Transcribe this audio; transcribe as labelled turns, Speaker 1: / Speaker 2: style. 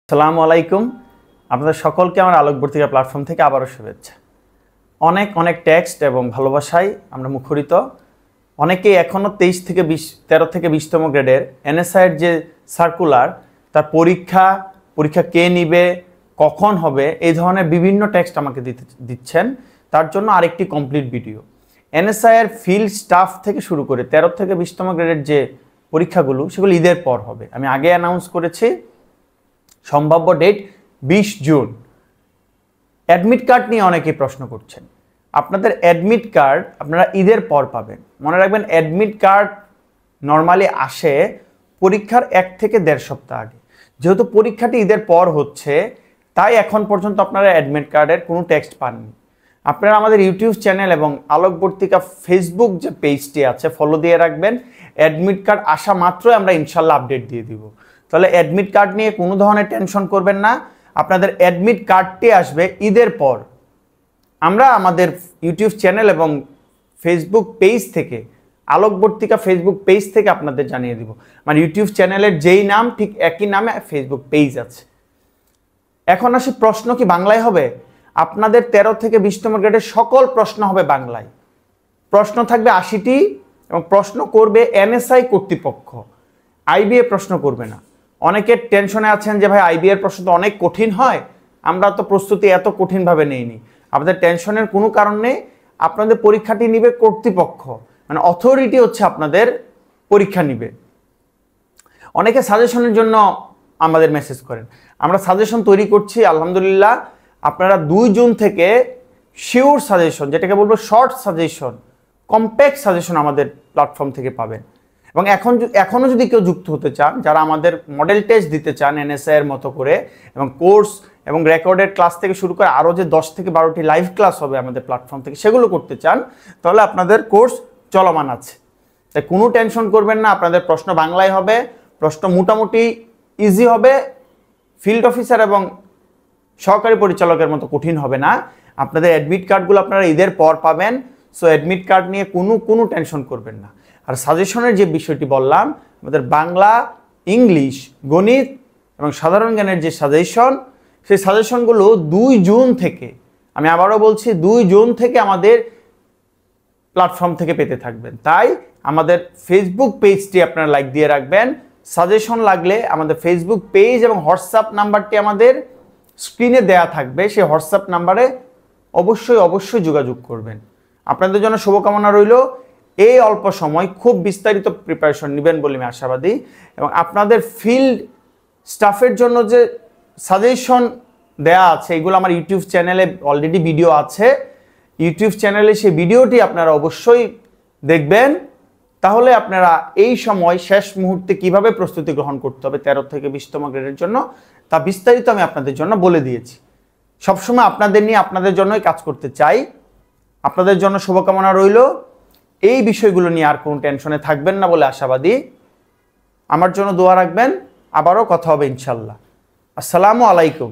Speaker 1: আসসালামু আলাইকুম। আপনাদের সকলকে আমার আলোকবর্তিকা প্ল্যাটফর্ম থেকে আবারও শুভেচ্ছা। অনেক অনেক টেক্সট এবং ভালোবাসায় আমরা মুখরিত। অনেকেই এখনও 13 থেকে 20তম গ্রেডের এনএসআইয়ের যে সার্কুলার, তার পরীক্ষা কে নিবে, কখন হবে, এই ধরনের বিভিন্ন টেক্সট আমাকে দিচ্ছেন। তার জন্য আরেকটি কমপ্লিট ভিডিও। এনএসআইয়ের ফিল্ড স্টাফ থেকে শুরু করে 13 থেকে 20তম গ্রেডের যে পরীক্ষাগুলো, সেগুলো ঈদের পর হবে। আমি আগে অ্যানাউন্স করেছি সম্ভাব্য ডেট 20 জুন। অ্যাডমিট কার্ড নিয়ে অনেকেই প্রশ্ন করছেন। আপনাদের অ্যাডমিট কার্ড আপনারা ঈদের পর পাবেন। মনে রাখবেন, অ্যাডমিট কার্ড নর্মালি আসে পরীক্ষার 1 থেকে 1.5 সপ্তাহ আগে। যেহেতু পরীক্ষাটি ঈদের পর হচ্ছে, তাই এখন পর্যন্ত আপনারা অ্যাডমিট কার্ডের কোনো টেক্সট পাননি। আপনারা আমাদের ইউটিউব চ্যানেল এবং আলোকবর্তিকা ফেসবুক যে পেজটি আছে, ফলো দিয়ে রাখবেন। অ্যাডমিট কার্ড আসা মাত্রই আমরা ইনশাল্লাহ আপডেট দিয়ে দিব। তাহলে অ্যাডমিট কার্ড নিয়ে কোনো ধরনের টেনশন করবেন না। আপনাদের অ্যাডমিট কার্ডটি আসবে ঈদের পর। আমরা আমাদের ইউটিউব চ্যানেল এবং ফেসবুক পেজ থেকে, আলোকবর্তিকা ফেসবুক পেজ থেকে আপনাদের জানিয়ে দিব। মানে ইউটিউব চ্যানেলের যেই নাম, ঠিক একই নামে ফেসবুক পেজ আছে। এখন আসি, প্রশ্ন কি বাংলায় হবে? আপনাদের 13 থেকে 20তম গ্রেডের সকল প্রশ্ন হবে বাংলায়। প্রশ্ন থাকবে 80টি এবং প্রশ্ন করবে এনএসআই কর্তৃপক্ষ। আইবিএ প্রশ্ন করবে না। অনেকে টেনশনে আছেন যে ভাই, আইবিএর প্রশ্ন তো অনেক কঠিন হয়, আমরা তো প্রস্তুতি এত কঠিনভাবে নেইনি। আপনাদের টেনশনের কোনো কারণ নেই। আপনাদের পরীক্ষাটি নিবে কর্তৃপক্ষ, মানে অথরিটি হচ্ছে আপনাদের পরীক্ষা নিবে। অনেকে সাজেশনের জন্য আমাদের মেসেজ করেন। আমরা সাজেশন তৈরি করছি আলহামদুলিল্লাহ। আপনারা 2 জুন থেকে শিওর সাজেশন, যেটাকে বলবো শর্ট সাজেশন, কম্প্যাক্ট সাজেশন আমাদের প্ল্যাটফর্ম থেকে পাবেন। এবং এখনও যদি কেউ যুক্ত হতে চান, যারা আমাদের মডেল টেস্ট দিতে চান এনএসআই এর মতো করে, এবং কোর্স এবং রেকর্ডেড ক্লাস থেকে শুরু করে আরও যে 10 থেকে 12টি লাইভ ক্লাস হবে আমাদের প্ল্যাটফর্ম থেকে, সেগুলো করতে চান, তাহলে আপনাদের কোর্স চলমান আছে। তাই কোনো টেনশন করবেন না। আপনাদের প্রশ্ন বাংলায় হবে। প্রশ্ন মোটামুটি ইজি হবে। ফিল্ড অফিসার এবং সহকারী পরিচালকের মতো কঠিন হবে না। আপনাদের অ্যাডমিট কার্ডগুলো আপনারা ঈদের পর পাবেন। সো অ্যাডমিট কার্ড নিয়ে কোনো টেনশন করবেন না। আর সাজেশনের যে বিষয়টি বললাম, আমাদের বাংলা, ইংলিশ, গণিত এবং সাধারণ জ্ঞানের যে সাজেশন, সেই সাজেশনগুলো 2 জুন থেকে, আমি আবারও বলছি 2 জুন থেকে আমাদের প্ল্যাটফর্ম থেকে পেতে থাকবেন। তাই আমাদের ফেসবুক পেজটি আপনারা লাইক দিয়ে রাখবেন। সাজেশন লাগলে আমাদের ফেসবুক পেজ এবং হোয়াটসঅ্যাপ নাম্বারটি আমাদের স্ক্রিনে দেয়া থাকবে। সেই হোয়াটসঅ্যাপ নাম্বারে অবশ্যই যোগাযোগ করবেন। আপনাদের জন্য শুভকামনা রইল। এই অল্প সময় খুব বিস্তারিত প্রিপারেশন নেবেন বলে আমি আশাবাদী। এবং আপনাদের ফিল্ড স্টাফের জন্য যে সাজেশন দেয়া আছে, এগুলো আমার ইউটিউব চ্যানেলে অলরেডি ভিডিও আছে। ইউটিউব চ্যানেলে সেই ভিডিওটি আপনারা অবশ্যই দেখবেন। তাহলে আপনারা এই সময় শেষ মুহূর্তে কিভাবে প্রস্তুতি গ্রহণ করতে হবে 13 থেকে 20তম গ্রেডের জন্য, তা বিস্তারিত আমি আপনাদের জন্য বলে দিয়েছি। সবসময় আপনাদের নিয়ে, আপনাদের জন্যই কাজ করতে চাই। আপনাদের জন্য শুভকামনা রইল। এই বিষয়গুলো নিয়ে আর কোনো টেনশনে থাকবেন না বলে আশাবাদী। আমার জন্য দোয়া রাখবেন। আবারও কথা হবে ইনশাল্লাহ। আসসালামু আলাইকুম।